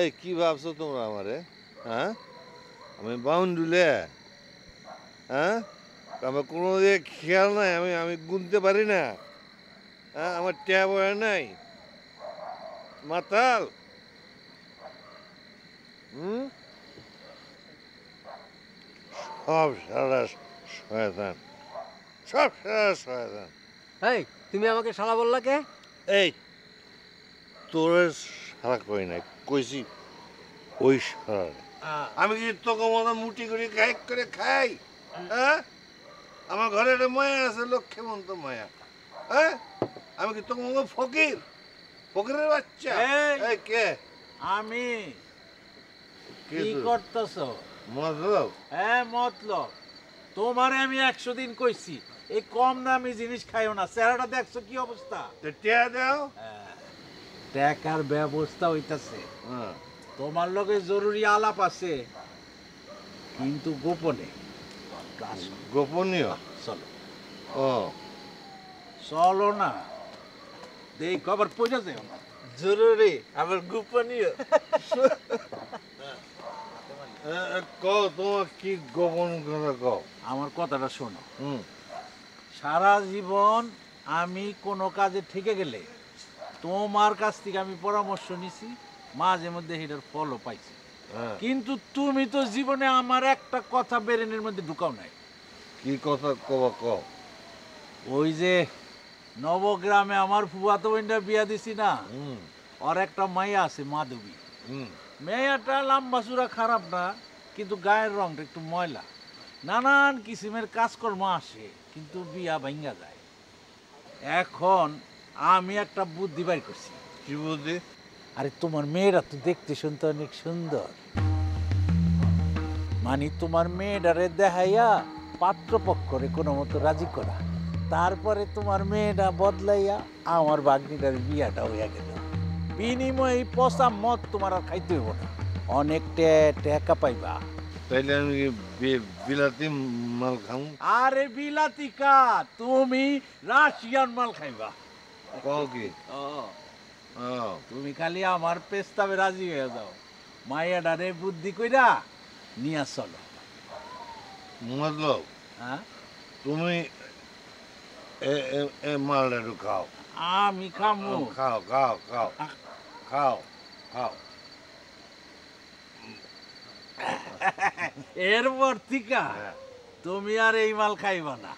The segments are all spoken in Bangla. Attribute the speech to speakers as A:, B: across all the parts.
A: এই কি ভাবছো তোমরা আমারে? হ্যাঁ, আমি বাউন্ডুলে? হ্যাঁ, আমার কোনো দিকে খেয়াল নাই, আমি আমি গুনতে পারি না। হ্যাঁ, আমার ট্যাব হয় নাই মাতাল। হুম, সব সারা শয়তান, সব সারা শয়তান।
B: এই তুমি আমাকে শালা বললা কে?
A: এই তোরে সারা কই নাই, কইছি ওই সারা। আমি কি তোকে মতো মুটি করে গাইক করে খাই? হ্যাঁ, আমার ঘরে একটা মায়া আছে, লক্ষ্মীমন্ত মায়া। হ্যাঁ, আমি কি তোকে মতো ফকির, ফকিরের বাচ্চা? এই কে?
C: আমি
A: কে
C: কি
A: তুই?
C: করতেছ?
A: মতলব
C: হ্যাঁ মতলব, তোমারে আমি 100 দিন কইছি এই কম দামি জিনিস খাইও না। চেহারাটা দেখছো কি অবস্থা?
A: টিয়া দাও।
C: টাকার ব্যবস্থা হইতাছে,
A: হ্যাঁ,
C: তোমার লগে জরুরি আলাপ আছে, কিন্তু গোপনে। ক্লাস
A: গোপনীয়।
C: চলো
A: ও
C: চলো না, দেই খবর পৌঁছে যাও না।
A: জরুরি আবার গোপনীয়। কও তোমার কি গোপন কথা কও।
C: আমার কথাটা শোনো,
A: হুম,
C: সারা জীবন আমি কোনো কাজে ঠেকে গেলে তোমার কাছ থেকে আমি পরামর্শ নিছি, মাঝে মধ্যে এটার ফলও পাইছি।
A: হ্যাঁ।
C: কিন্তু তুমি তো জীবনে আমার একটা কথা ব্রেনের মধ্যে ঢুকাও নাই।
A: কি কথা কবা কও।
C: ওই যে নবগ্রামে আমার ফুফাতো বোনটা বিয়া দিছি না,
A: হুম
C: ওর একটা মাইয়া আছে মাধবী।
A: হুম,
C: মেয়েটা লম্বা চূড়া খারাপ না, কিন্তু গায়ের রংটা একটু ময়লা। নানান কিসিমের কাজকর্ম আসে, কিন্তু বিয়া ভাঙ্গা যায়। এখন আমি একটা বুদ্ধি বাইর করছি।
A: কি বুদ্ধি?
C: আরে তোমার মেয়েরা তো দেখতে শুনতে অনেক সুন্দর, মানে তোমার মেয়েটারে দেখাইয়া পাত্রপক্ষরে কোনো মতো রাজি করা, তারপরে তোমার মেয়েটা বদলাইয়া আমার বাগনিটার বিয়াটা হইয়া গেল। বিনিময়ে এই পচা মদ তোমার আর খাইতে হইব না, অনেক টাকা পাইবা।
A: তাইলে আমি কি বিলাতি মাল খাম?
C: আরে বিলাতি কা, তুমি রাশিয়ান মাল খাইবা।
A: কও কি?
C: ও,
A: ও
C: তুমি খালি আমার প্রস্তাবে রাজি হয়ে যাও, মাইয়াডারে বুদ্ধি কইরা নিয়া চলো।
A: মতলব
C: হ্যাঁ,
A: তুমি এ মালটা একটু খাও।
C: আমি খামু।
A: খাও খাও খাও খাও খাও।
C: এরপর থিকা তুমি আর এই মাল খাইবা না,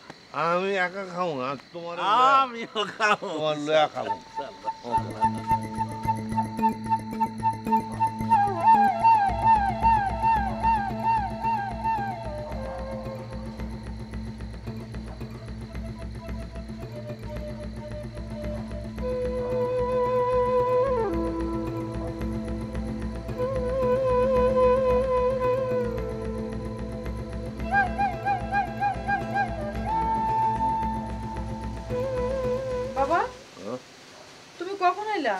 A: আমি একা খাও না, তোমার
C: আমিও খাবো।
A: তোমার লয়া খাবো।
D: বাবা তুমি কখন এলা?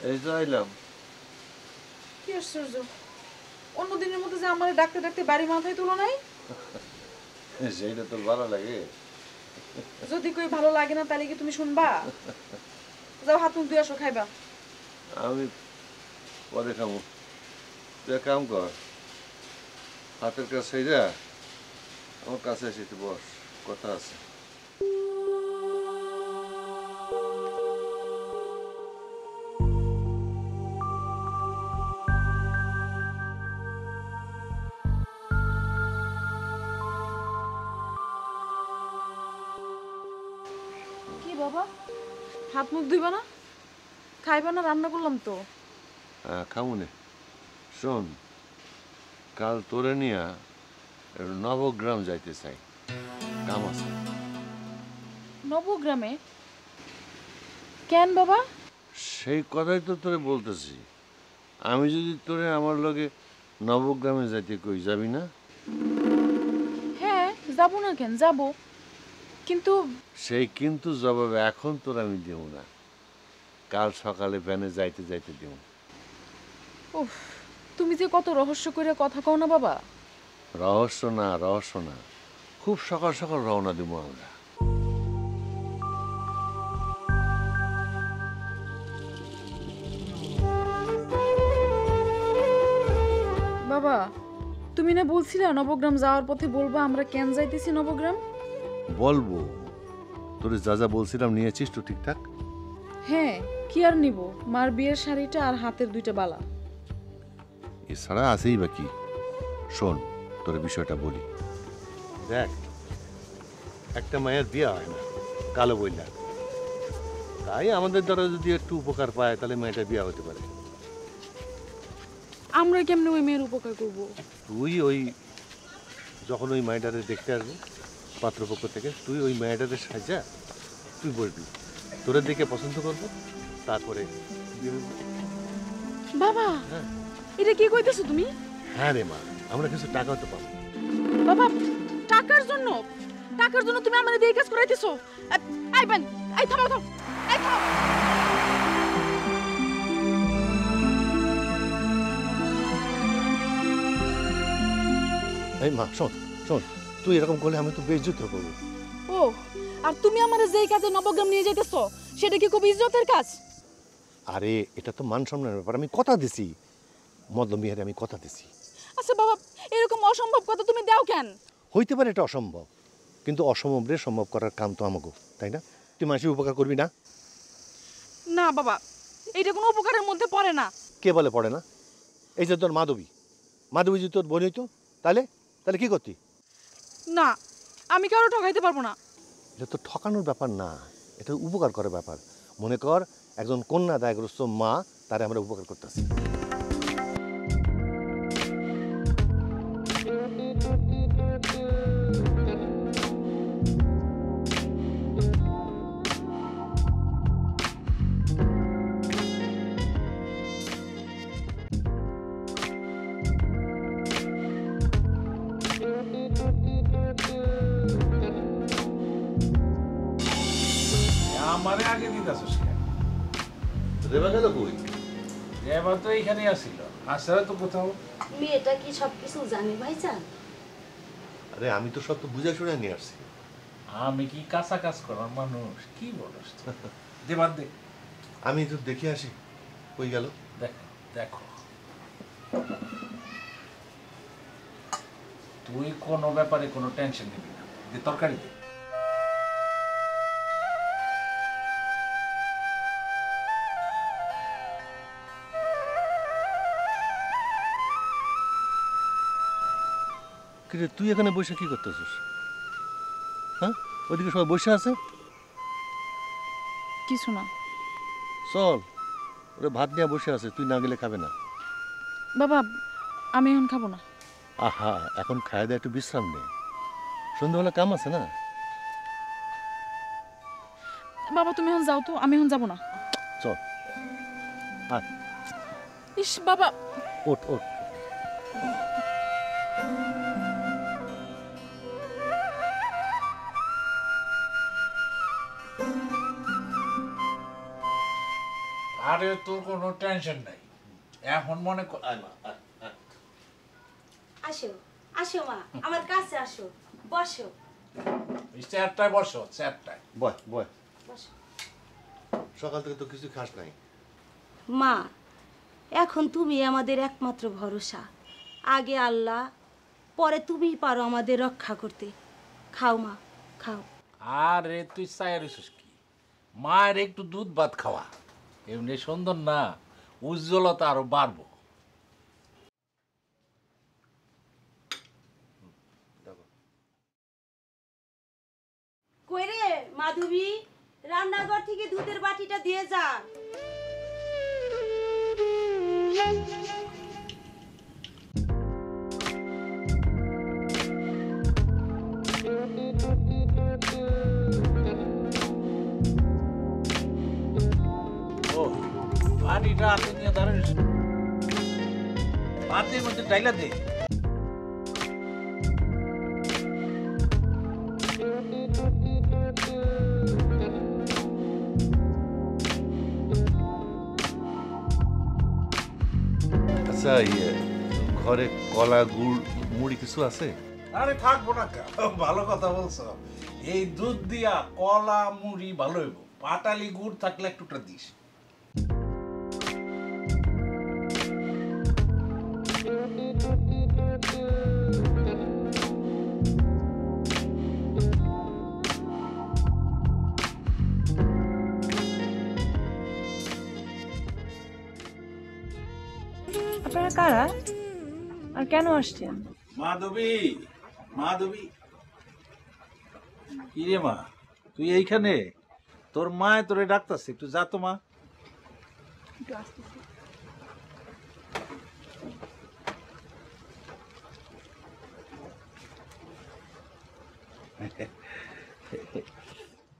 A: এই তো আইলাম।
D: কি আশ্চর্য, অন্যদিনের মতো যে আমার ডাকতে ডাকতে বাড়ি মাথায় তুলো নাই।
A: সেইটা তোর ভালো লাগে?
D: যদি কই ভালো লাগে না তাহলে কি তুমি শুনবা? যাও হাত মুখ ধুয়ে আসো, খাইবা।
A: আমি পরে খাবো, তুই এক কাম কর, হাতের কাছে সেইরা আমার কাছে এসে একটু বস, কথা আছে।
D: কি বাবা, হাত মুখ ধুইবা না? খাইবা না? রান্না করলাম তো।
A: হ্যাঁ খাবো নে। শোন, কাল তোরে নিয়া নবগ্রাম যাইতে চাই, কাম আছে।
D: নবগ্রামে কেন বাবা?
A: সেই কথাই তো তোরে বলতেছি, আমি যদি তোরে আমার লগে নবগ্রামে যাইতে কই, যাবি না?
D: হ্যাঁ যাবো না কেন, যাবো, কিন্তু
A: সেই কিন্তু জবাবে এখন তোর আমি দেব না, কাল সকালে ভ্যানে যাইতে যাইতে দেব।
D: উফ, তুমি যে কত রহস্য করে কথা কও না বাবা।
A: রহস্য না, রহস্য না, খুব সকাল সকাল রওনা দিব আমরা।
D: বাবা তুমি না বলছিলে নবগ্রাম যাওয়ার পথে বলবা আমরা কেন যাইতেছি নবগ্রাম?
A: বলবো। তোরে যা যা বলছিলাম নিয়েছিস তো ঠিকঠাক?
D: হ্যাঁ, কি আর নিব, মার বিয়ের শাড়িটা আর হাতের 2টা বালা।
A: এছাড়া আছেই বা কি। শোন, তোর বিষয়টা বলি। দেখ, একটা মায়ের বিয়ে হয় না কালো বইলা, তাই আমাদের দ্বারা যদি একটু উপকার পায় তাহলে মেয়েটা বিয়ে হতে পারে।
D: আমরা কেমনে ওই মেয়ের উপকার করব?
A: তুই ওই যখন ওই মেয়েটারে দেখতে আসবো পাত্রপক্ষ থেকে, তুই ওই মেয়েটাদের সাজা তুই বলবি, তোরা দেখে পছন্দ করবো, তারপরে বিয়ে হইব।
D: বাবা
A: হ্যাঁ।
D: এটা কি কইতেছো তুমি?
A: হ্যাঁ রে মা, আমরা কিছু টাকাও তো পাবো।
D: বাবা টাকার জন্য তুমি আমারে দিয়ে এই কাজ করাইতেছো? আইবেন, এই থামো থামো, এই থামো।
A: এই মা শোন শোন, তুই এরকম করলে আমি তো বেইজ্জত করবো।
D: ও, আর তুমি আমারে যেই কাজে নবগ্রাম নিয়ে যাইতেছো সেটা কি খুব ইজ্জতের কাজ?
A: আরে এটা তো মান সম্মানের ব্যাপার, আমি কথা দিছি, মদল মিয়ারে আমি কথা দিছি।
D: আচ্ছা বাবা, এরকম অসম্ভব কথা তুমি দাও কেন?
A: হইতে পারে এটা অসম্ভব, কিন্তু অসম্ভবরে সম্ভব করার কাম তো আমাকে, তাই না? তুই মানুষের উপকার করবি না?
D: না বাবা, এটা কোনো উপকারের মধ্যে পড়ে না।
A: কে বলে পড়ে না? এই যে তোর মাধবী যদি তোর বোন হইতো তাহলে তাহলে কি করতি?
D: না, আমি কারো ঠকাইতে পারবো না।
A: এটা তো ঠকানোর ব্যাপার না, এটা উপকার করার ব্যাপার। মনে কর একজন কন্যা দায়গ্রস্ত মা, তারে আমরা উপকার করতেছি।
C: আমারে আগে দিতেছিস কেন?
A: রেবা গেল কই?
C: এবার তো এইখানেই আসছিল, আসলে তো কোথাও।
E: মেয়েটা কি সবকিছু জানে ভাইজান?
A: আরে আমি তো সব তো বুঝে শুনে নিয়ে আসছি।
C: আমি কি কাঁচা কাজ করার মানুষ? কি বলিস? দেবার দে,
A: আমি তো দেখে আসি কই গেল।
C: দেখো দেখো, তুই কোনো ব্যাপারে কোনো টেনশন নিবি না, যে তরকারি দে।
A: কিরে তুই এখানে বসে কি করতেছিস? হ্যাঁ, ওইদিকে সবাই বসে আছে।
D: কিছু না
A: চল, ওরা ভাত নিয়ে বসে আছে, তুই না গেলে খাবে না।
D: বাবা, আমি এখন খাবো না।
A: আহা, এখন খায় দেয় একটু বিশ্রাম নে, সন্ধ্যাবেলা কাম আছে না।
D: বাবা তুমি এখন যাও তো, আমি এখন যাবো না।
A: চল আয়,
D: ইস বাবা,
A: ওঠ ওঠ।
C: আরে তোর কোনো টেনশন নাই, এখন মনে কর।
E: আসো আসো মা, আমার কাছে আসো, বসো
C: চেয়ারটায় বসো, চেয়ারটায়
A: বয় বয়।
E: বসো।
A: সকাল থেকে তো কিছু খাস নাই।
E: মা, এখন তুমি আমাদের একমাত্র ভরসা। আগে আল্লাহ, পরে তুমিই পারো আমাদের রক্ষা করতে। খাও মা, খাও।
C: আরে তুই চায়ের কি, মায়ের একটু দুধ ভাত খাওয়া, এমনি সুন্দর না, উজ্জ্বলতা আরো বাড়বো।
E: কই রে মাধবী, রান্নাঘর থেকে দুধের বাটিটা দিয়ে যা।
C: ও, পানিটা হাতে নিয়ে দাঁড়িয়ে পাতের মধ্যে ডাইলা দে।
A: আচ্ছা, ঘরে কলা গুড় মুড়ি কিছু আছে?
C: আরে থাকবো না কা, ভালো কথা বলছো। এই দুধ দিয়া কলা মুড়ি ভালো হইব, পাটালি গুড় থাকলে একটুটা দিস।
F: আপনারা কারা আর কেন আসছেন?
C: মাধবী, মাধবী, কি রে মা, তুই এইখানে? তোর মায় তোরে ডাকতাছে, একটু যা তো মা।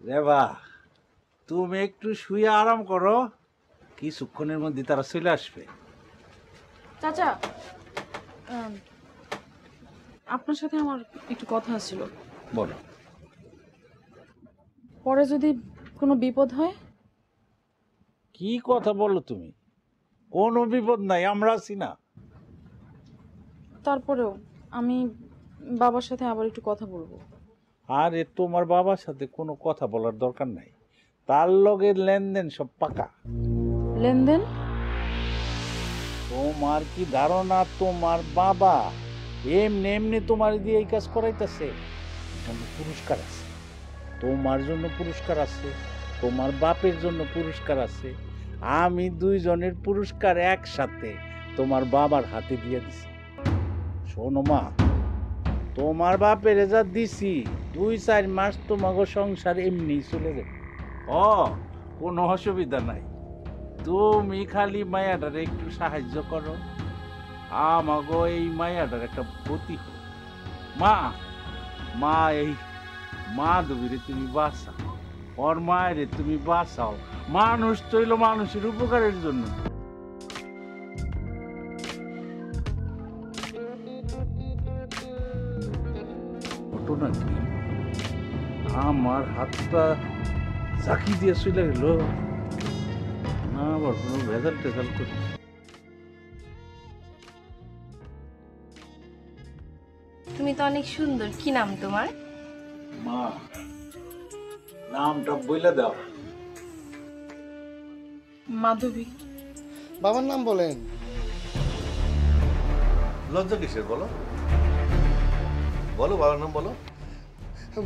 C: রেবা, তুমি একটু শুয়ে আরাম করো, কিছুক্ষণের মধ্যে তারা চলে আসবে।
D: চাচা, আপনার সাথে আমার একটু কথা ছিল।
C: বলো।
D: পরে যদি কোনো বিপদ হয়?
C: কি কথা বলো তুমি? কোনো বিপদ নাই, আমরা আছি না।
D: তারপরেও আমি বাবার সাথে আবার একটু কথা বলবো।
C: আরে তোমার বাবার সাথে কোনো কথা বলার দরকার নাই, তার লগে লেনদেন সব পাকা।
D: লেনদেন?
C: তোমার কি ধারণা তোমার বাবা এমনি এমনি তোমার দিয়ে এই কাজ করাইতেছে? পুরস্কার আছে, তোমার জন্য পুরস্কার আছে, তোমার বাপের জন্য পুরস্কার আছে। আমি দুইজনের পুরস্কার একসাথে তোমার বাবার হাতে দিয়ে দিছি। শোনো মা, তোমার বাপের যা দিছি 2-4 মাস তোমাকে সংসার এমনি চলে যাবে। কোনো অসুবিধা নাই, তুমি খালি মায়াটার একটু সাহায্য করো, আমাগো এই মায়াটার একটা ক্ষতি হোক। মা, মা এই মাধবীরে তুমি বাঁচাও, ওর মায়েরে তুমি বাঁচাও। মানুষ তৈল মানুষের উপকারের জন্য। ঘটনা কি, আমার হাতটা চাকি দিয়ে চলে গেল না, আবার কোনো ভেজাল টেজাল করি।
G: তুমি তো অনেক সুন্দর, কি নাম তোমার?
C: মা, নামটা বইলে দাও।
D: মাধবী।
H: বাবার নাম বলেন।
A: লজ্জা কিসের বলো? বলো বাবার নাম বলো।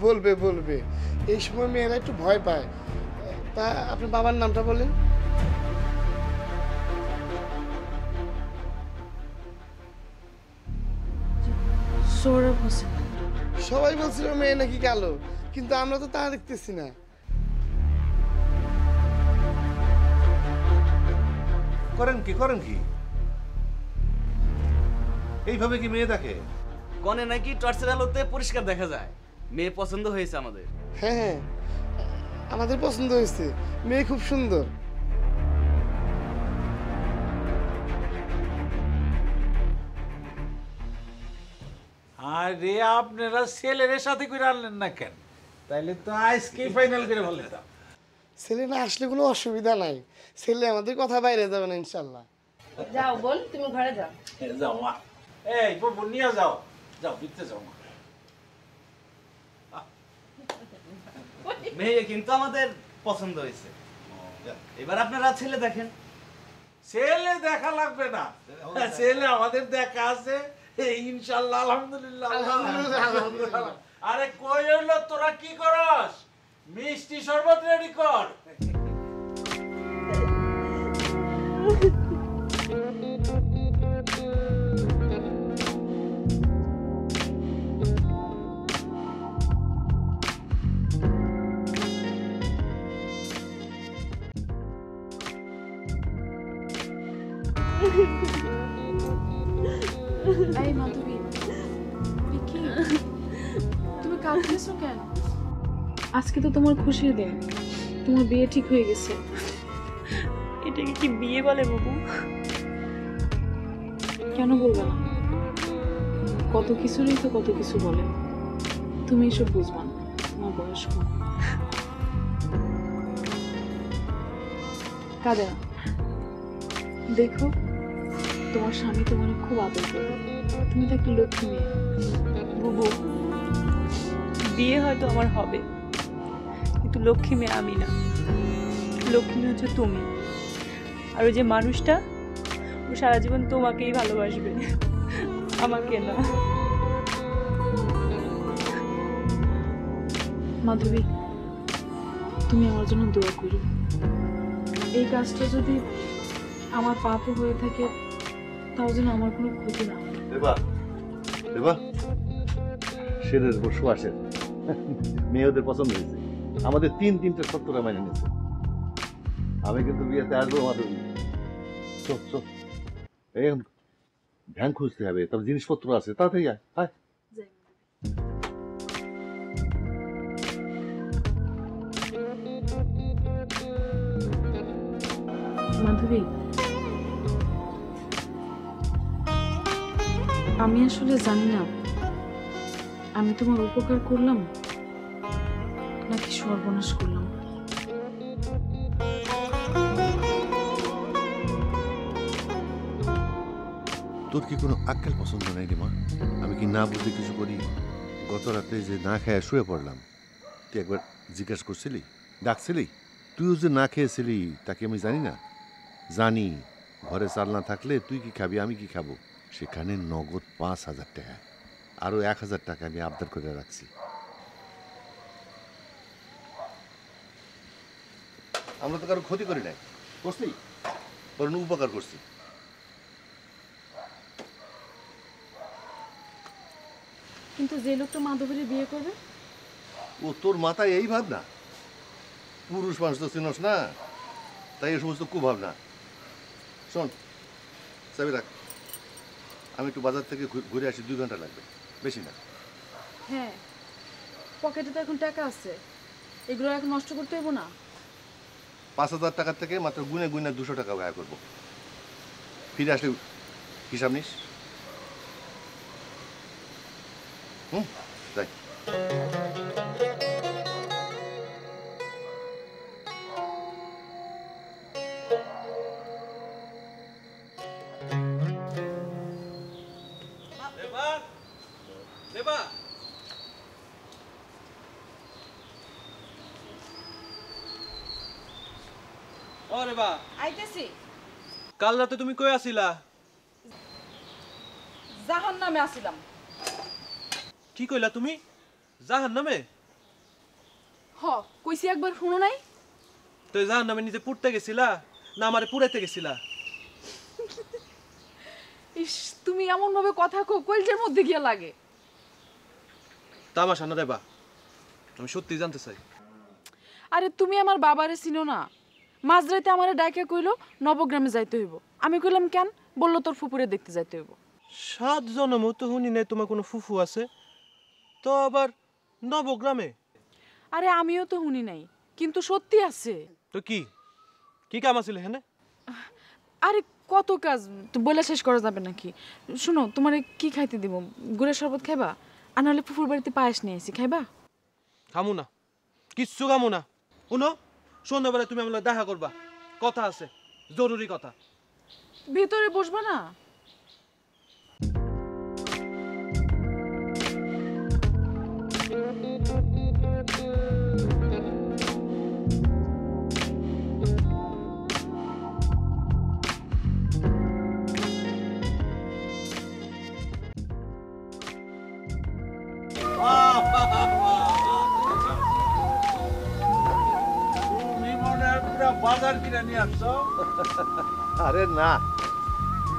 H: বলবে বলবে, এই সময় মেয়েরা একটু ভয় পায়। তা আপনার বাবার নামটা বলেন।
D: সৌরভ হোসেন।
H: সবাই বলছিল মেয়ে নাকি কালো, কিন্তু আমরা তো তা দেখতেছি না।
A: করেন কি করেন কি? এইভাবে কি মেয়ে দেখে?
I: কনে নাকি টর্চের আলোতে পরিষ্কার দেখা যায়। মেয়ে পছন্দ হয়েছে আমাদের।
H: হ্যাঁ হ্যাঁ, আমাদের পছন্দ হয়েছে, মেয়ে খুব সুন্দর।
C: আরে আপনারা ছেলের সাথে করে আনলেন না কেন? তাইলে তো আজকেই ফাইনাল করে বলতাম।
H: ছেলে না আসলে কোনো অসুবিধা নাই, ছেলে আমাদের কথা বাইরে যাবে না ইনশাল্লাহ।
G: যাও বোন, তুমি ঘরে যাও।
C: যাও মা, এই বাবু নিয়ে যাও, যাও ভিতরে যাও মা।
I: মেয়ে কিন্তু আমাদের পছন্দ হয়েছে। এবার আপনারা ছেলে দেখেন।
C: ছেলে দেখা লাগবে না, ছেলে আমাদের দেখা আছে ইনশাল্লাহ। আলহামদুলিল্লাহ, আলহামদুলিল্লাহ। আরে কই হইলো, তোরা কি করস? মিষ্টি শরবত রেডি কর।
D: এই মাধবী, কি তুমি কাঁদতেছো কেন? আজকে তো তোমার খুশির দিন, তোমার বিয়ে ঠিক হয়ে গেছে।
F: এটাকে কি বিয়ে বলে বাবু?
D: কেন বলবো না? কত কিছুরই তো কত কিছু বলে, তুমি এসব বুঝবা না, তোমার বয়স কম। কাঁদে না, দেখো তোমার স্বামী তোমার খুব আদর করে, তুমি তো একটা লক্ষ্মী মেয়ে।
F: বুবু, বিয়ে হয়তো আমার হবে, কিন্তু লক্ষ্মী মেয়ে আমি না। লক্ষ্মী মেয়ে হচ্ছে তুমি। আর ওই যে মানুষটা, ও সারা জীবন তোমাকেই ভালোবাসবে, আমাকে না।
D: মাধবী, তুমি আমার জন্য দোয়া করো। এই কাজটা যদি আমার পাপও হয়ে থাকে, তাও যেন আমার কোনো ক্ষতি না হয়।
A: দেবা দেবা শেরের বসু আসে মেয়ে ওদের পছন্দ হয়েছে, আমাদের তিনটে সত্তরে মাইনে নিয়েছে। আমি কিন্তু বিয়েতে আসবো মাধবী। চল চল, এই ভ্যান খুঁজতে হবে, তারপর জিনিসপত্র আছে, তাড়াতাড়ি আয়। আয়
D: মাধবী, আমি আসলে জানি না আমি তোমার উপকার করলাম নাকি সর্বনাশ করলাম।
A: তোর কি কোনো আক্কেল পছন্দ নাই রে মা? আমি কি না বুঝতে কিছু করি? গত রাতে যে না খেয়ে শুয়ে পড়লাম, তুই একবার জিজ্ঞেস করছিলি, ডাকছিলি? তুইও যে না খেয়েছিলি তাকে আমি জানি না? জানি ঘরে চাল না থাকলে তুই কি খাবি, আমি কি খাবো। সেখানে নগদ 5,000 টাকা, আরো 1,000 টাকা আমি আবদার করে রাখছি। আমরা তো কারো ক্ষতি করি নাই, করছি বরং উপকার করছি।
D: কিন্তু যে লোকটা মাধবীর বিয়ে করবে,
A: ও তোর মাথায় এই ভাবনা? পুরুষ মানুষ তো চিনস না, তাই এই সমস্ত কুভাবনা। শোন, চাবি রাখ, আমি একটু বাজার থেকে ঘুরে আসি, 2 ঘন্টা লাগবে, বেশি না।
D: হ্যাঁ পকেটে তো এখন টাকা আছে, এগুলো এখন নষ্ট করতে হইব না।
A: 5,000 টাকার থেকে মাত্র গুনে গুনে 200 টাকা ব্যয় করবো। ফিরে আসলে হিসাব নিস। যাই।
I: ওরে বা,
J: আইতেছি।
I: কাল রাতে তুমি কই আছিলা?
J: জাহান্নামে আসিলাম।
I: কি কইলা তুমি? জাহান্নামে?
D: হ কইছি, একবার শুনো নাই?
I: তো জাহান্নামে নিজে পুড়তে গেছিলা না আমারে পুড়াইতে গেছিলা?
D: ইস, তুমি এমন ভাবে কথা কও কলজের মধ্যে গিয়া লাগে।
I: তামাশা না দেবা, আমি সত্যি জানতে চাই।
D: আরে তুমি আমার বাবারে চিনো না? মাঝরাতে আমারে ডাইকা কইলো নবগ্রামে যাইতে হইব। আমি কইলাম কেন? বললো তোর ফুপুরে দেখতে যাইতে হইব।
I: 7 জন্ম তো শুনি নাই তোমার কোনো ফুফু আছে, তো আবার নবগ্রামে?
D: আরে আমিও তো শুনি নাই, কিন্তু সত্যি আছে।
I: তো কি কি কাম আছিল হেনে?
D: আরে কত কাজ, তো বলে শেষ করা যাবে নাকি? শুনো, তোমারে কি খাইতে দিব? গুড়ের শরবত খাইবা? আর নাহলে ফুফুর বাড়িতে পায়েস নিয়ে আসি, খাইবা?
I: খামু না, কিচ্ছু খামু না। শুনো, সন্ধ্যাবেলা তুমি আমার দেখা করবা, কথা আছে, জরুরি কথা।
D: ভেতরে বসবা না?
C: বাজার কিনে নিয়ে আসছো?
A: আরে না,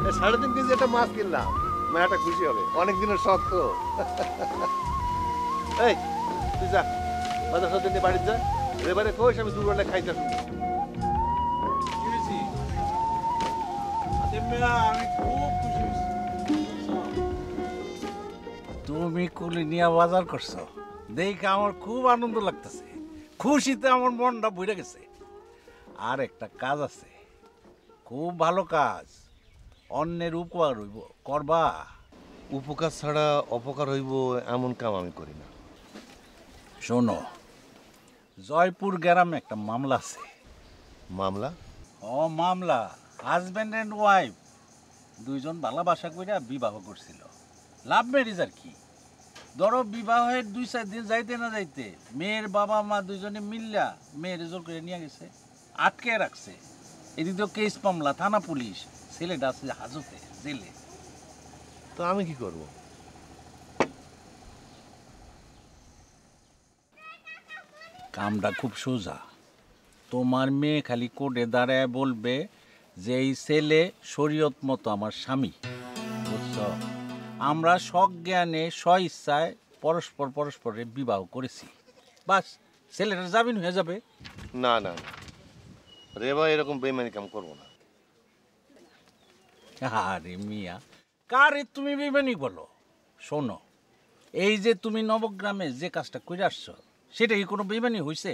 A: 3.5 কেজি একটা মাছ কিনলাম, মেয়েটা খুশি হবে, অনেক দিনের শখ তো। এই তুই যা বাজার সব দিন বাড়িতে যা, এবারে কইস আমি দুপুরবেলা খাইতে শুনবো।
C: আমি খুব খুশি হয়েছি। তুমি কুলি নিয়ে বাজার করছো দেখে আমার খুব আনন্দ লাগতেছে, খুশিতে আমার মনটা ভরে গেছে। আর একটা কাজ আছে, খুব ভালো কাজ, অন্যের উপকার হইব, করবা?
A: উপকার ছাড়া অপকার হইব এমন কাম আমি করি না।
C: শোনো, জয়পুর গ্রামে একটা মামলা আছে।
A: মামলা?
C: মামলা হাজব্যান্ড অ্যান্ড ওয়াইফ দুইজন ভালোবাসা কইরা বিবাহ করছিল, লাভ ম্যারেজ আর কি। ধরো বিবাহের 2-4 দিন যাইতে না যাইতে মেয়ের বাবা মা দুইজনে মিল্লা মেয়ের জোর করে নিয়ে গেছে, আটকে রাখছে। এদিকে তো কেস মামলা, থানা পুলিশ, ছেলেটা আছে হাজতে, জেলে।
A: তো আমি কি করব?
C: কামটা খুব সোজা। তোমার মেয়ে খালি কোর্টে দাঁড়ায় বলবে যে এই ছেলে শরীয়ত মতো আমার স্বামী, বুঝছ? আমরা সজ্ঞানে স্বইচ্ছায় পরস্পর পরস্পরের বিবাহ করেছি, বাস ছেলেটা জামিন হয়ে যাবে।
A: না না না, রেবা এরকম বেইমানি কাম করবো না।
C: আরে মিয়া, কারে তুমি বেমানি বলো? শোনো, এই যে তুমি নবগ্রামে যে কাজটা করে আসছো, সেটা কি কোনো বেমানি হয়েছে?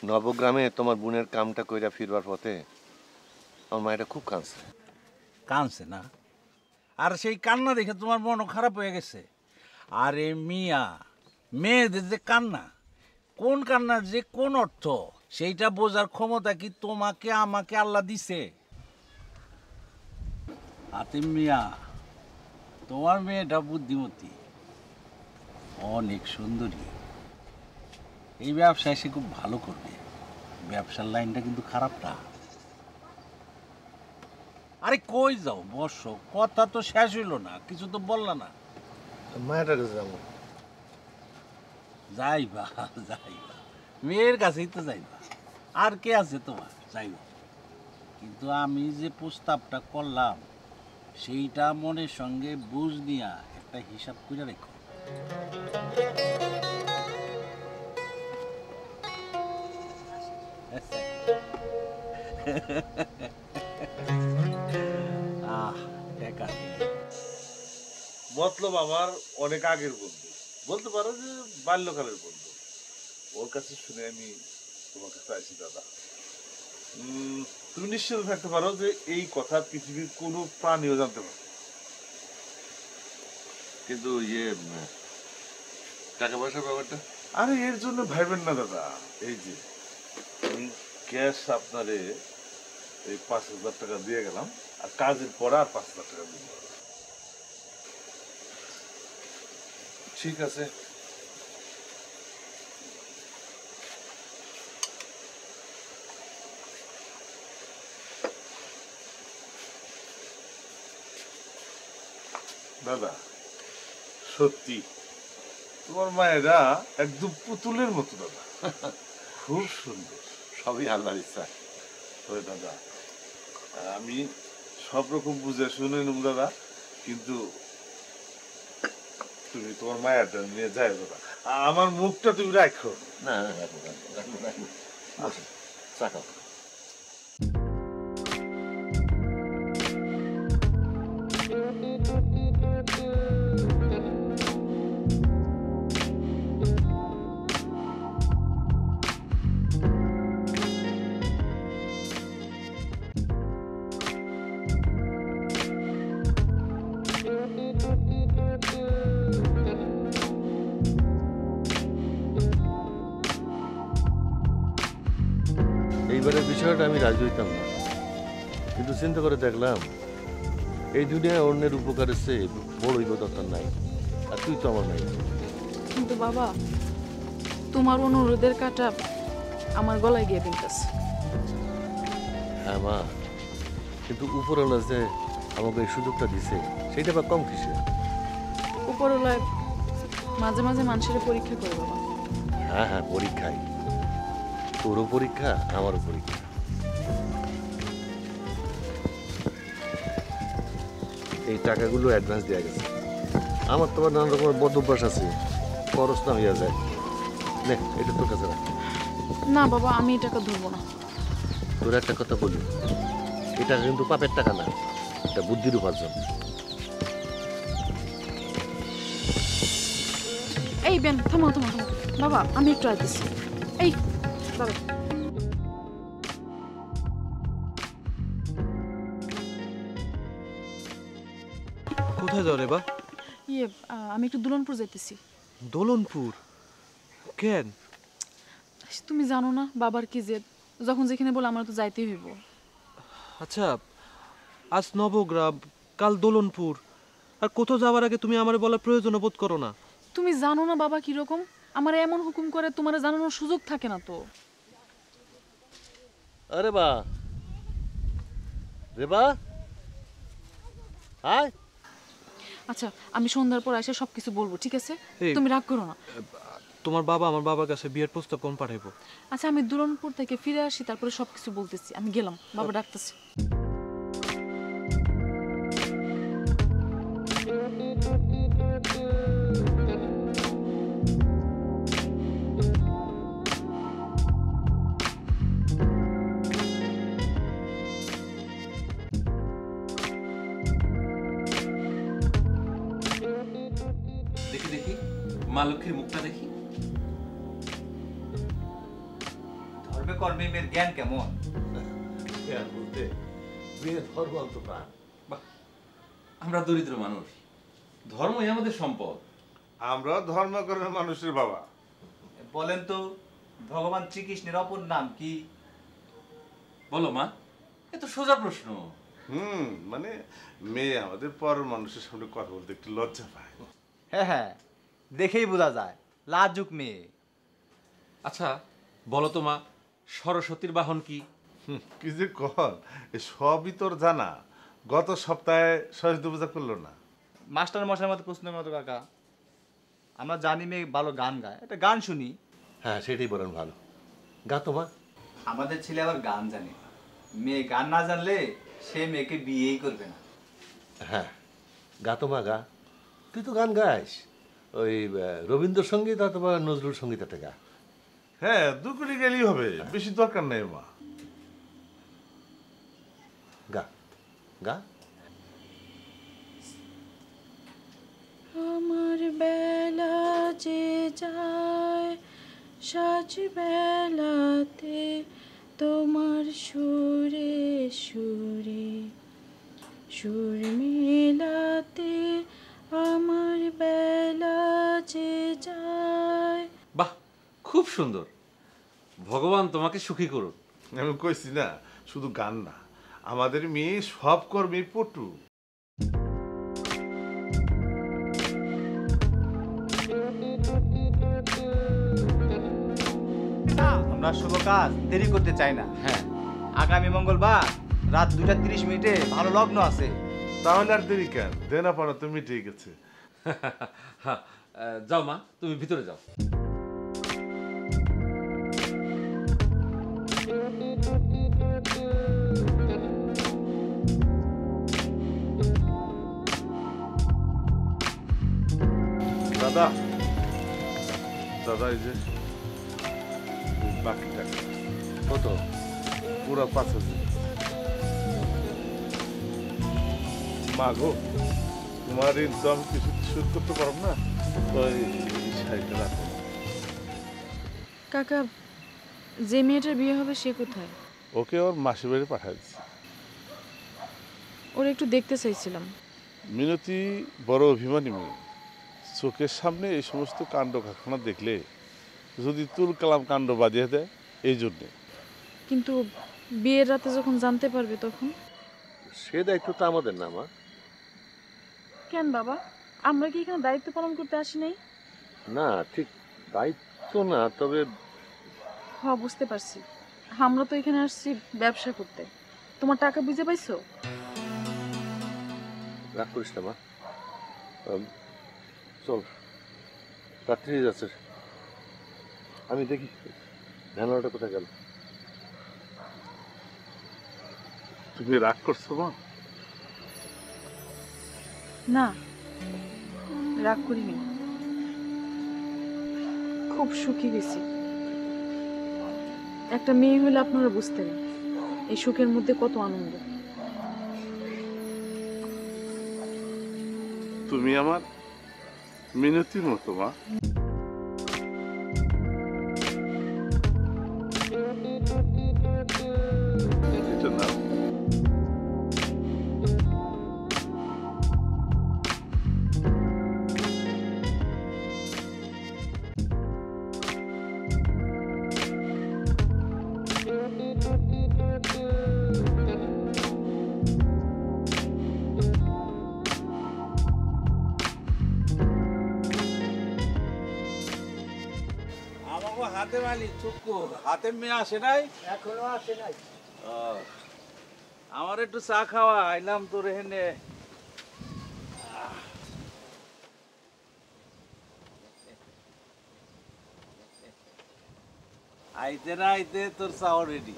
A: নবগ্রামে তোমার বোনের কামটা কইরা ফিরবার পথে আমার মায়েরা খুব কাঁদছে।
C: কানছে না? আর সেই কান্না দেখে তোমার মনও খারাপ হয়ে গেছে? আরে মিয়া, মেয়েদের যে কান্না, কোন কান্নার যে কোন অর্থ, সেইটা বোঝার ক্ষমতা কি তোমাকে আমাকে আল্লাহ দিছে? হাতিম মিয়া, তোমার মেয়েটা বুদ্ধিমতী, অনেক সুন্দরী, এই ব্যবসায় সে খুব ভালো করবে। ব্যবসার লাইনটা কিন্তু খারাপ না। আরে কই যাও, বসো, কথা তো শেষ হইল না, কিছু তো বললা না।
A: মায়ের কাছে যাবো।
C: যাইবা যাইবা, মেয়ের কাছেই তো যাইবা, আর কে আছে তোমার? যাইবা, কিন্তু আমি যে প্রস্তাবটা করলাম সেইটা মনের সঙ্গে বুঝ নিয়া একটা হিসাব করে রেখো।
J: মতলব আমার অনেক আগের বন্ধু, বলতে পারো যে বাল্যকালের বন্ধু। ওর কাছে শুনে আমি তোমার কাছে আসি দাদা। তুমি নিশ্চিত থাকতে পারো যে এই কথা পৃথিবীর কোনো প্রাণীও জানতে পারে।
A: কিন্তু টাকা পয়সার ব্যাপারটা?
J: আরে এর জন্য ভাইবেন না দাদা, এই যে আমি ক্যাশ আপনারে এই 5,000 টাকা দিয়ে গেলাম, আর কাজের পরে আর 5,000 টাকা দিব।
A: ঠিক আছে।
J: দাদা সত্যি তোমার মায়েরা একদম পুতুলের মতো দাদা, খুব সুন্দর।
A: সবই আল্লাহর ইচ্ছা।
J: ওই দাদা, আমি সব রকম বুঝে শুনে নেব দাদা, কিন্তু তুমি তোমার মায়েরটা নিয়ে যাই দাদা, আমার মুখটা তুমি রাখো।
A: না রাখো রাখো রাখো রাখো। আচ্ছা রাখো। এইবারের বিষয়টা আমি রাজি হইতাম না, কিন্তু চিন্তা করে দেখলাম এই দুনিয়ায় অন্যের উপকারের চেয়ে বড় দরকার নাই। আর তুই তো আমার নাই।
D: কিন্তু বাবা, তোমার অনুরোধের কাটা আমার গলায় গিয়ে বিনতেছে।
A: হ্যাঁ মা, কিন্তু উপরওয়ালা যে আমাকে এই সুযোগটা দিছে সেইটা বা কম কিসে?
D: উপরওয়ালায় মাঝে মাঝে মানুষের পরীক্ষা করে বাবা।
A: হ্যাঁ হ্যাঁ, পরীক্ষাই। তোরও পরীক্ষা, আমারও পরীক্ষা। এই টাকাগুলো অ্যাডভান্স দেওয়া গেছে। আমার তো নানা রকমের বদ অভ্যাস আছে, খরচ না হইয়া যায়। নে, এটা তোর কাছে রাখ।
D: না বাবা, আমি এই টাকা ধরবো না।
A: তোর একটা কথা বলি, এটা কিন্তু পাপের টাকা না, এটা বুদ্ধির উপার্জন।
D: এই বেন, থামো থামো থামো বাবা, আমি একটু আসতেছি। এই বাবা,
I: কোথায় যাও রে বা?
D: আমি একটু দুলনপুর যাইতেছি।
I: দোলনপুর? কেন?
D: তুমি জানো না বাবার কি জেদ, যখন যেখানে বলে আমার তো যাইতেই হইব।
I: আচ্ছা, আজ নবগ্রাম, কাল দোলনপুর, আর কোথাও যাওয়ার আগে তুমি আমার বলার প্রয়োজন বোধ করো না?
D: তুমি জানো না বাবা কিরকম, আমার এমন হুকুম করে তোমার জানানোর সুযোগ থাকে না তো।
A: আরে বা রে বা, আয়।
D: আচ্ছা, আমি সন্ধ্যার পর এসে সবকিছু বলবো, ঠিক আছে?
I: এই,
D: তুমি রাগ করো না।
I: তোমার বাবা আমার বাবার কাছে বিয়ের প্রস্তাব কোন পাঠাইবো?
D: আচ্ছা, আমি দুলনপুর থেকে ফিরে আসি, তারপরে সবকিছু বলতেছি। আমি গেলাম, বাবা ডাকতেছি।
K: মা লক্ষ্মীর মুখটা দেখি। ধর্মে কর্মে মেয়ের জ্ঞান কেমন?
J: বলতে মেয়ে ধর্ম তো প্রাণ।
K: আমরা দরিদ্র মানুষ, ধর্মই আমাদের সম্পদ।
J: আমরা ধর্ম করার মানুষের বাবা।
K: বলেন তো ভগবান শ্রীকৃষ্ণের অপর নাম কি? বলো মা, এ তো সোজা প্রশ্ন।
J: মানে মেয়ে আমাদের পর মানুষের সামনে কথা বলতে একটু লজ্জা পায়।
K: হ্যাঁ হ্যাঁ, দেখেই বোঝা যায় লাজুক মেয়ে।
I: আচ্ছা বলো তো মা, সরস্বতীর বাহন কি?
J: কি যে কর, সবই তোর জানা। গত সপ্তাহে সরস্বতী পূজা করলো না?
K: মাস্টার মশাইয়ের মতো প্রশ্নের মতো কাকা। আমরা জানি মেয়ে ভালো গান গায়, একটা গান শুনি।
A: হ্যাঁ সেটাই বলেন ভালো, গা তো মা।
K: আমাদের ছেলে আবার গান জানে, মেয়ে গান না জানলে সে মেয়েকে বিয়েই করবে না।
A: হ্যাঁ গা তো মা গা, তুই তো গান গাইস, ওই রবীন্দ্রসঙ্গীত অথবা নজরুল সঙ্গীত একটা গা।
J: হ্যাঁ 2 কোটি গেলেই হবে, বেশি দরকার নেই মা।
A: গা গা।
D: আমার বেলা যে যায় সাজ বেলাতে, তোমার সুরে সুরে সুর মেলাতে, আমার বেলা যে যায়।
I: বাহ, খুব সুন্দর। ভগবান তোমাকে সুখী করুন।
J: আমি কইছি না, শুধু গান না, আমাদের মেয়ে সব কর্মে পটু।
K: আমরা শুভ কাজ দেরি করতে চাই না।
I: হ্যাঁ,
K: আগামী মঙ্গলবার রাত 2:30 ভালো লগ্ন আছে।
J: তাহলে আর দেরি কেন, দেনা পাড়া তো মিটে গেছে।
I: হ্যাঁ, যাও মা, তুমি ভিতরে যাও।
J: দাদা দাদা, এই যে বাকি টাকা
A: কত?
J: পুরো 5,000। মা গো, তোমার ঋণ তো আমি কিছু শোধ করতে পারব না, তো এই শাড়িটা রাখো।
D: কাকা, যে মেয়েটার বিয়ে হবে সে কোথায়?
J: ওকে ওর মাসির বাড়ি পাঠিয়ে দিচ্ছি।
D: ওরা একটু দেখতে চাইছিলাম।
J: মিনতি বড় অভিমানী মেয়ে, চোখের সামনে এই সমস্ত কাণ্ড কারখানা দেখলে যদি তুল কালাম কাণ্ড বাঁধিয়ে দেয়, এই জন্যে।
D: কিন্তু বিয়ের রাতে যখন জানতে পারবে তখন?
A: সে দায়িত্ব তো আমাদের না মা।
D: কেন বাবা, আমরা কি এখানে দায়িত্ব পালন করতে আসি নাই?
A: না ঠিক দায়িত্ব না, তবে
D: হ্যাঁ বুঝতে পারছি, আমরা তো এখানে আসছি ব্যবসা করতে। তোমার টাকা বুঝে পাইছো?
A: রাগ করিস না মা, চল রাত্রি হয়ে যাচ্ছে। আমি দেখি ভ্যানওয়ালাটা কোথায় গেল।
J: তুমি রাগ করছো মা?
D: না, রাগ করিনি, খুব সুখী গেছি। একটা মেয়ে হলে আপনারা বুঝতেন এই সুখের মধ্যে কত আনন্দ।
J: তুমি আমার মিনতির মতো মা। এটা নাও।
C: হাতে মালি চুক্কু, হাতে মেয়ে আসে নাই?
B: এখনো আসে নাই।
C: আমার একটু চা খাওয়া, আইলাম তোর এখানে। আইতে না আইতে তোর চাও রেডি।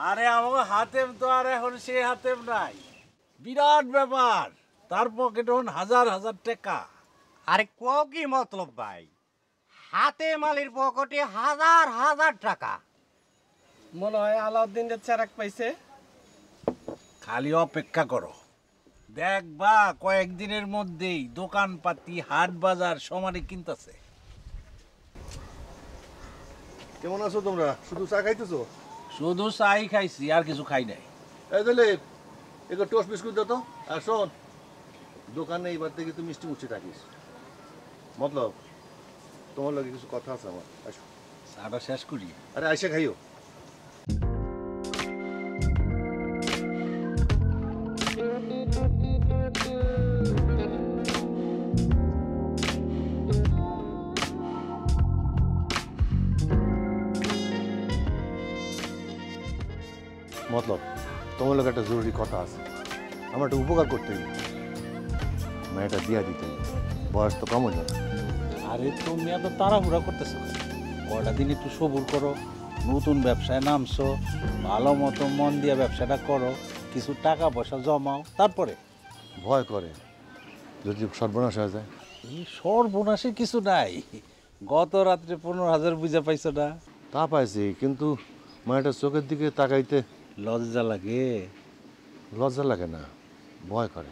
C: আরে আমার হাতেম তো আর এখন সে হাতেম নাই, বিরাট ব্যাপার। তার পকেটে হাজার হাজার টাকা।
B: আরে কও কি মতলব ভাই, হাতে মালির পকেটে হাজার হাজার টাকা?
L: মনে হয় আলাউদ্দিনের চেরাক পাইছে।
C: খালি অপেক্ষা করো, দেখবা কয়েকদিনের মধ্যেই দোকানপাতি হাট বাজার সমানে কিনতেছে।
A: কেমন আছো তোমরা? শুধু চা খাইতেছো?
C: শুধু চাই খাইছি, আর কিছু খাই নাই।
A: এই দিলে একটু টোস্ট বিস্কুট দাও তো। আর শোন, দোকানে এবার থেকে তুই মিষ্টি মুষ্টি রাখিস। মতলব তোমার লগে কিছু কথা আছে আমার। আসো
C: চাটা শেষ করি।
A: আরে আইসা খাইও। মতলব তোমার লোক একটা জরুরি কথা আছে, আমার একটা উপকার করতে হবে। মেয়েটা দিয়া দিতে হবে, বয়স তো কম হয়ে
C: আরে তুমি এত তাড়াহুড়া করতেছো, কয়টা দিন একটু সবুর করো। নতুন ব্যবসায় নামছো, ভালো মতো মন দিয়ে ব্যবসাটা করো, কিছু টাকা পয়সা জমাও, তারপরে।
A: ভয় করে যদি সর্বনাশ হয়ে যায়।
C: এই সর্বনাশের কিছু নাই। গত রাত্রে 15,000 বুঝা পাইছো না?
A: তা পাইছি, কিন্তু মেয়েটার চোখের দিকে তাকাইতে
C: লজ্জা লাগে।
A: লজ্জা লাগে না, ভয় করে।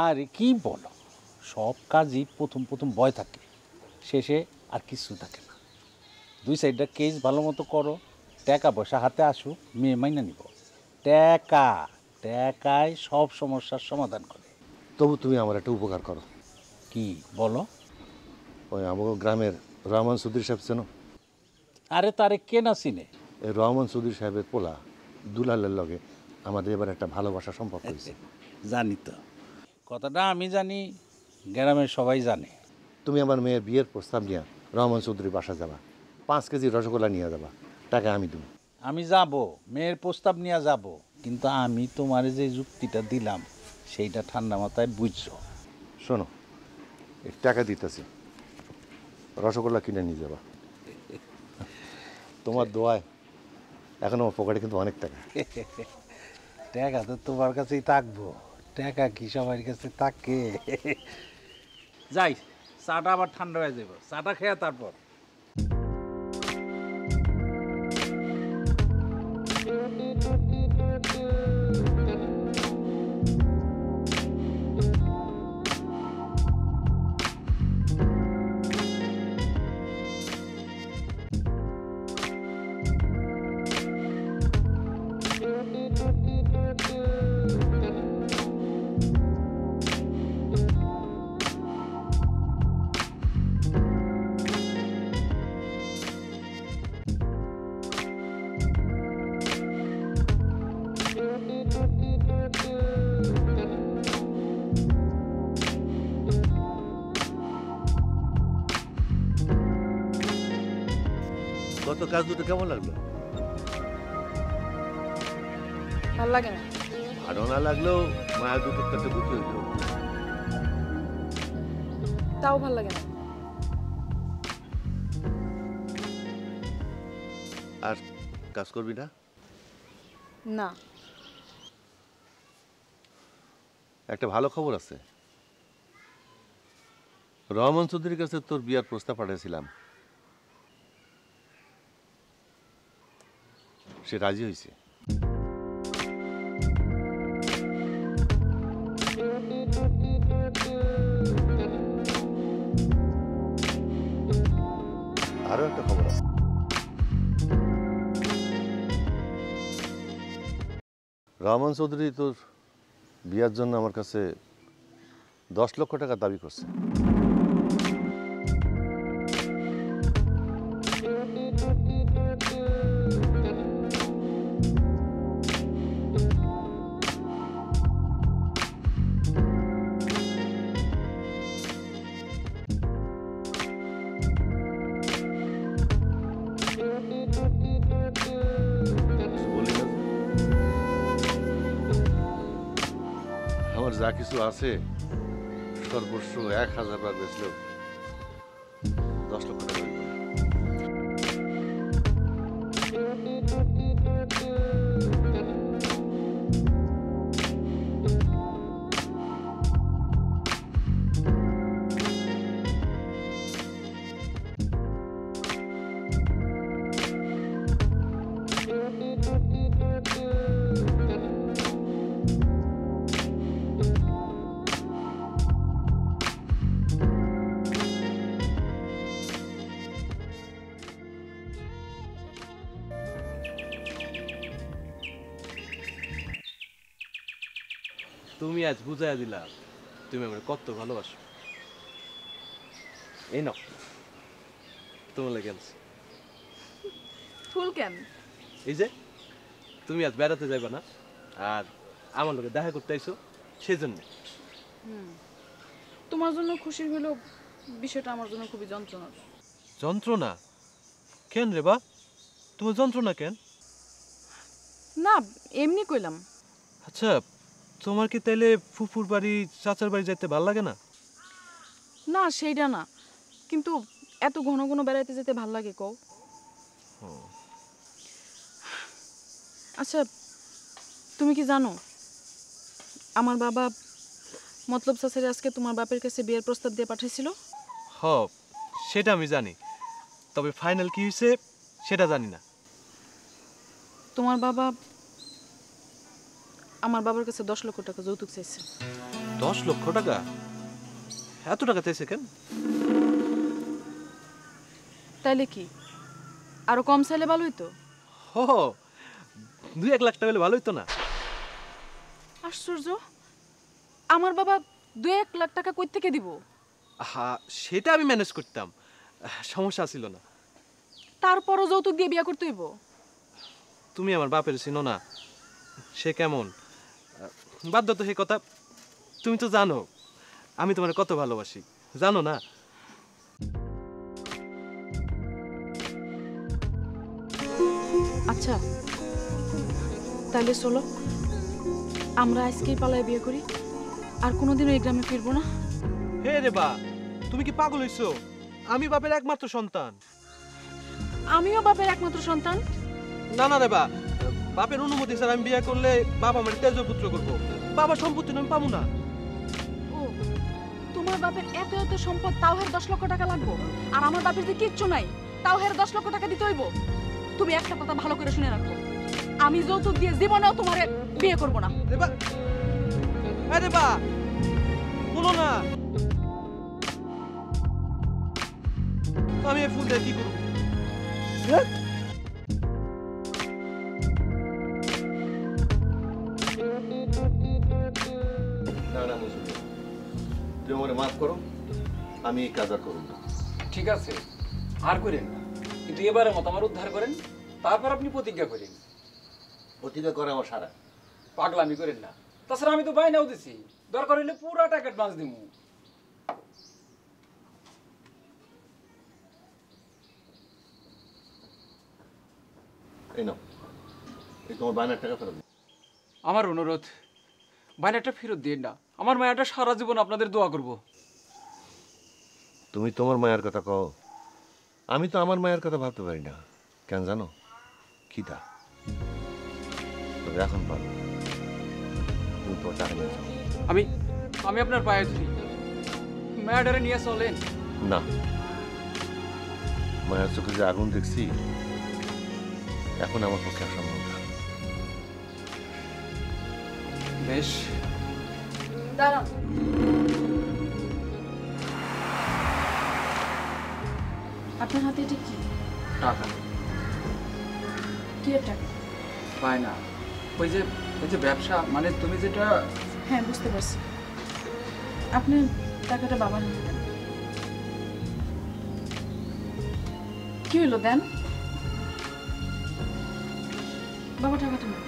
C: আর কি বলো, সব কাজই প্রথম প্রথম ভয় থাকে, শেষে আর কিছু থাকে না। দুই সাইডটা কেস ভালো মতো করো, টাকা পয়সা হাতে আসুক, মেয়ে মাইনা নিব। টাকায় সব সমস্যার সমাধান করে।
A: তবু তুমি আমার একটা উপকার করো।
C: কি বলো?
A: ওই আমাকে গ্রামের রহমান চৌধুরী সাহেব চেনো?
C: আরে তারে কে না চিনে?
A: এই রহমান চৌধুরী সাহেবের পোলা দুলালের লগে আমাদের এবার একটা ভালোবাসা সম্পর্ক হয়েছে।
C: জানি তো, কথাটা আমি জানি, গ্রামের সবাই জানে।
A: তুমি আমার মেয়ের বিয়ের প্রস্তাব নিয়ে রহমান চৌধুরী বাসা যাবা, 5 কেজি রসগোল্লা নিয়ে যাবা, টাকা আমি দেবো।
C: আমি যাব, মেয়ের প্রস্তাব নিয়ে যাব, কিন্তু আমি তোমার যে যুক্তিটা দিলাম সেইটা ঠান্ডা মাথায় বুঝছো।
A: শোনো, এই টাকা দিতেছি, রসগোল্লা কিনে নিয়ে যাবা। তোমার দোয়ায় এখন আমার পকেটে কিন্তু অনেক টাকা।
C: টাকা তো তোমার কাছেই থাকবো, টাকা কি সবার কাছে থাকে? যাই, চাটা আবার ঠান্ডা হয়ে যাবো, চাটা খেয়ে তারপর।
A: গত কাজ দুটো কেমন লাগলো?
D: ভালো লাগে না।
A: ভালো না লাগলেও মায়া দুটোর কাছে বুঝতে হইল।
D: তাও ভালো লাগে না।
A: আর কাজ করবি না?
D: না।
A: একটা ভালো খবর আছে, রহমান চৌধুরীর কাছে তোর বিয়ার প্রস্তাব পাঠিয়েছিলাম, সে রাজি হয়েছে। আরো একটা খবর আছে, রহমান চৌধুরী তোর বিয়ার জন্য আমার কাছে 10 লক্ষ টাকা দাবি করছে। আমার যা কিছু আছে সর্বস্ব 1000 বার বেচলেও 10 লক্ষ টাকা হইবে না।
I: তুমি আজ বুঝাইয়া দিলা তুমি আমার কত ভালোবাসো। এই নাও তোমার লাগে আনছি।
D: ফুল কেন?
I: এই যে তুমি আজ বেড়াতে যাইবা না, আর আমার লোকে দেখা করতে আইছো, সেই জন্য।
D: তোমার জন্য খুশি হলেও বিষয়টা আমার জন্য খুবই যন্ত্রণার।
I: যন্ত্রণা কেন রে বা? তোমার যন্ত্রণা কেন?
D: না, এমনি কইলাম।
I: আচ্ছা, তোমার কি তাইলে ফুফুর বাড়ি চাচার বাড়ি যেতে ভালো লাগে না?
D: না, সেইটা না, কিন্তু এত ঘন ঘন বেড়াইতে যেতে ভাল লাগে কও। আচ্ছা, তুমি কি জানো আমার বাবা মতলব চাচারে আজকে তোমার বাপের কাছে বিয়ের প্রস্তাব দিয়ে পাঠাইছিল?
I: হ, সেটা আমি জানি, তবে ফাইনাল কি হয়েছে সেটা জানি না।
D: তোমার বাবা আমার বাবার কাছে 10 লক্ষ টাকা যৌতুক চাইছে।
I: 10 লক্ষ টাকা? এত টাকা চাইছে কেন?
D: তাইলে কি আরো কম চাইলে ভালো হইতো?
I: হ, 2-1 লাখ টাকা হলে ভালো হইতো না?
D: আশ্চর্য, আমার বাবা 2-1 লাখ টাকা কই থেকে দিব?
I: হ্যাঁ, সেটা আমি ম্যানেজ করতাম, সমস্যা ছিল না।
D: তারপরও যৌতুক দিয়ে বিয়ে করতে হইব?
I: তুমি আমার বাপের চিনো না, সে কেমন। বাদ দাও তো সেই কথা, তুমি তো জানো আমি তোমার কত ভালোবাসি, জানো না?
D: আচ্ছা, তাহলে চলো আমরা আজকেই পালায় বিয়ে করি, আর কোনোদিনও এই গ্রামে ফিরবো না।
I: হে রে বা, তুমি কি পাগল হইছো? আমি বাপের একমাত্র সন্তান।
D: আমিও বাপের একমাত্র সন্তান।
I: না না রে বা, বাপের অনুমতি ছাড়া আমি বিয়ে করলে বাবা আমার তেজ পুত্র করবো, বাবার সম্পত্তি আমি পাবো না।
D: ও, তোমার বাপের এত এত সম্পদ, তাও হের 10 লক্ষ টাকা লাগবো, আর আমার বাপের যে কিচ্ছু নাই তাও হের 10 লক্ষ টাকা দিতে হইব? তুমি একটা কথা ভালো করে শুনে রাখো, আমি যৌতুক দিয়ে জীবনেও তোমার বিয়ে করব না।
I: রেবা, আরে বা বলো না, আমি এই ফুল দিয়ে কি করব?
A: না না মুসলিম, তুমি আমাকে মাফ করো, আমি এই কাজ আর করব না।
L: ঠিক আছে, আর করেন না, কিন্তু এবারে মত আমার উদ্ধার করেন, তারপর আপনি প্রতিজ্ঞা করেন।
A: প্রতিজ্ঞা করে আমার সারা
L: পাগলামি করেন না, তাছাড়া আমি তো বাইনাও দিছি, দরকার হইলে পুরো টাকা অ্যাডভান্স দিমু।
A: এই নাও, এই তোমার বায়নার টাকা ফেরত দিন।
L: আমার অনুরোধ, বাইনাটা ফেরত দিন না, আমার মায়াটা সারা জীবন আপনাদের দোয়া করব।
A: তুমি তোমার মায়ের কথা কও, আমি তো আমার মায়ের কথা ভাবতে পারি না। কেন জানো? খিদা। তবে এখন পারো, তুমি তোমার টাকা নিয়ে যাও।
L: আমি আপনার পায়ে ধরি, মায়াডারে নিয়ে চলেন।
A: না, মায়ের চোখে যে আগুন দেখছি, এখন আমার পক্ষে আর সম্ভব না।
L: বেশ,
D: দাঁড়ান। আপনার হাতে এটা কি?
L: টাকা।
D: কি এর টাকা?
L: বায়না, ওই যে ব্যবসা, মানে তুমি যেটা।
D: হ্যাঁ, বুঝতে পারছি। আপনি টাকাটা বাবার হাতে দেন। কি হলো, দেন। বাবা টাকাটা না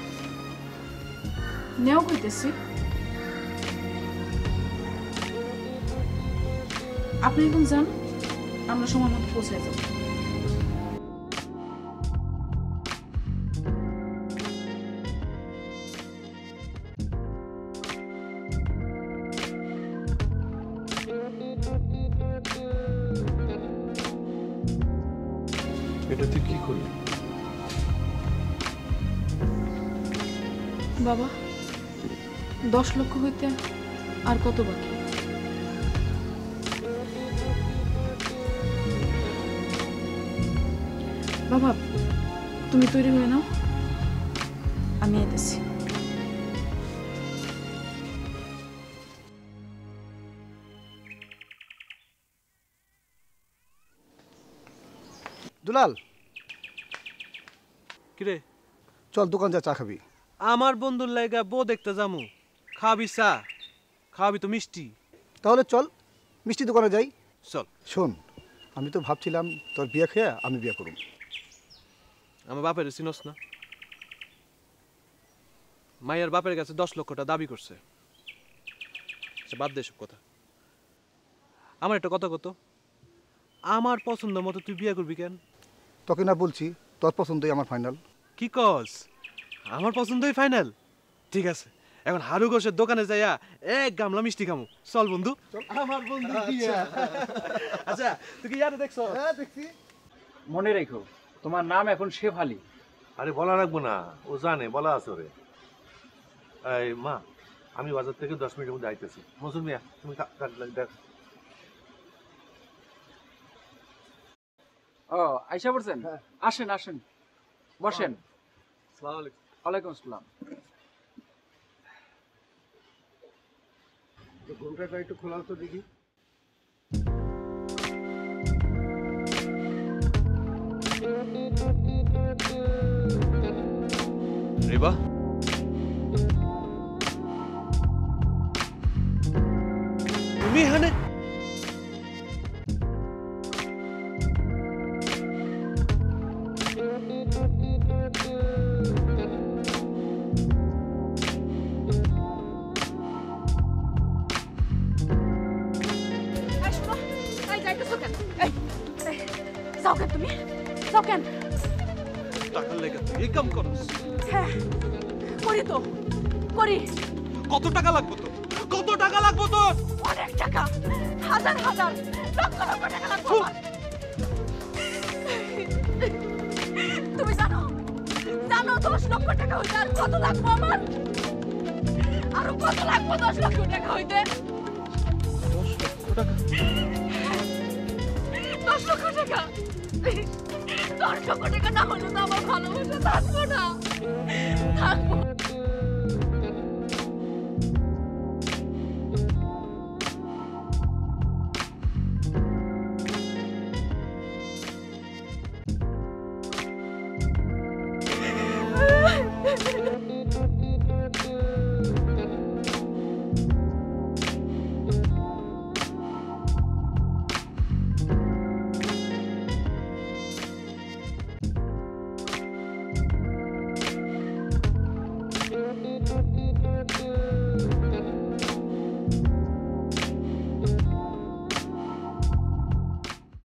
D: নেও কইতেছি। আপনি এখন যান, আমরা সময় মতো পৌঁছে যাব।
J: এটা তুই কি করলি?
D: বাবা, 10 লক্ষ হইতে আর কত বাকি? বাবা, তুমি তৈরি হয়ে নাও, আমি এতেছি।
M: দুলাল,
I: কিরে
M: চল দোকান যা, চা খাবি।
I: আমার বন্ধুর লাইগা বউ দেখতে যামু, খাবি চা, খাবি তো মিষ্টি।
M: তাহলে চল মিষ্টি দোকানে যাই।
I: চল।
M: শোন, আমি তো ভাবছিলাম তোর বিয়ে খেয়ে আমি বিয়ে করব।
I: আমার বাপের চিনস না? মায়ের বাপের কাছে 10 লক্ষ টাকা দাবি করছে। সে বাদ দে সব কথা। আমার একটা কথা কত, আমার পছন্দ মতো তুই বিয়ে করবি কেন?
M: তোকে না বলছি তোর পছন্দই আমার ফাইনাল।
I: কি কস? আমার পছন্দই ফাইনাল? ঠিক আছে, এখন হারু ঘোষের দোকানে যাইয়া এক গামলা মিষ্টি খামু। চল বন্ধু।
M: আমার বন্ধু বিয়ে।
I: আচ্ছা তুই কি ইয়ারে দেখছ?
M: হ্যাঁ দেখছি।
L: মনে রেখো তোমার নাম এখন শেফালি।
J: আরে বলা রাখবো না, ও জানে, বলা আছে ওরে। এই মা, আমি বাজার থেকে 10 মিনিটের মধ্যে আইতেছি। মনসুর মিয়া তুমি দেখ।
L: ও আইসা পড়ছেন? আসেন আসেন, বসেন।
I: আসসালামু আলাইকুম।
L: ওয়ালাইকুম আসসালাম।
M: ঘুমটাটা একটু খোলাও তো দেখি।
I: রিবা, তুমি এখানে?
D: যাও কেন তুমি? যাও কেন?
I: টাকার লেগে তুই এই কাম করস?
D: হ্যাঁ করি তো, করি।
I: কত টাকা লাগবে তো? কত টাকা লাগবে তোর?
D: অনেক টাকা, হাজার হাজার লক্ষ লক্ষ টাকা লাগবে আমার। তুমি জানো, জানো 10 লক্ষ টাকা হইতে আর কত লাগবে আমার? আরো কত লাগবে 10 লক্ষ টাকা হইতে?
I: 10 লক্ষ টাকা?
D: 10 লক্ষ টাকা? 10 লক্ষ টাকা না হলে তো আমার ভালোবাসা থাকবো না, থাকবো।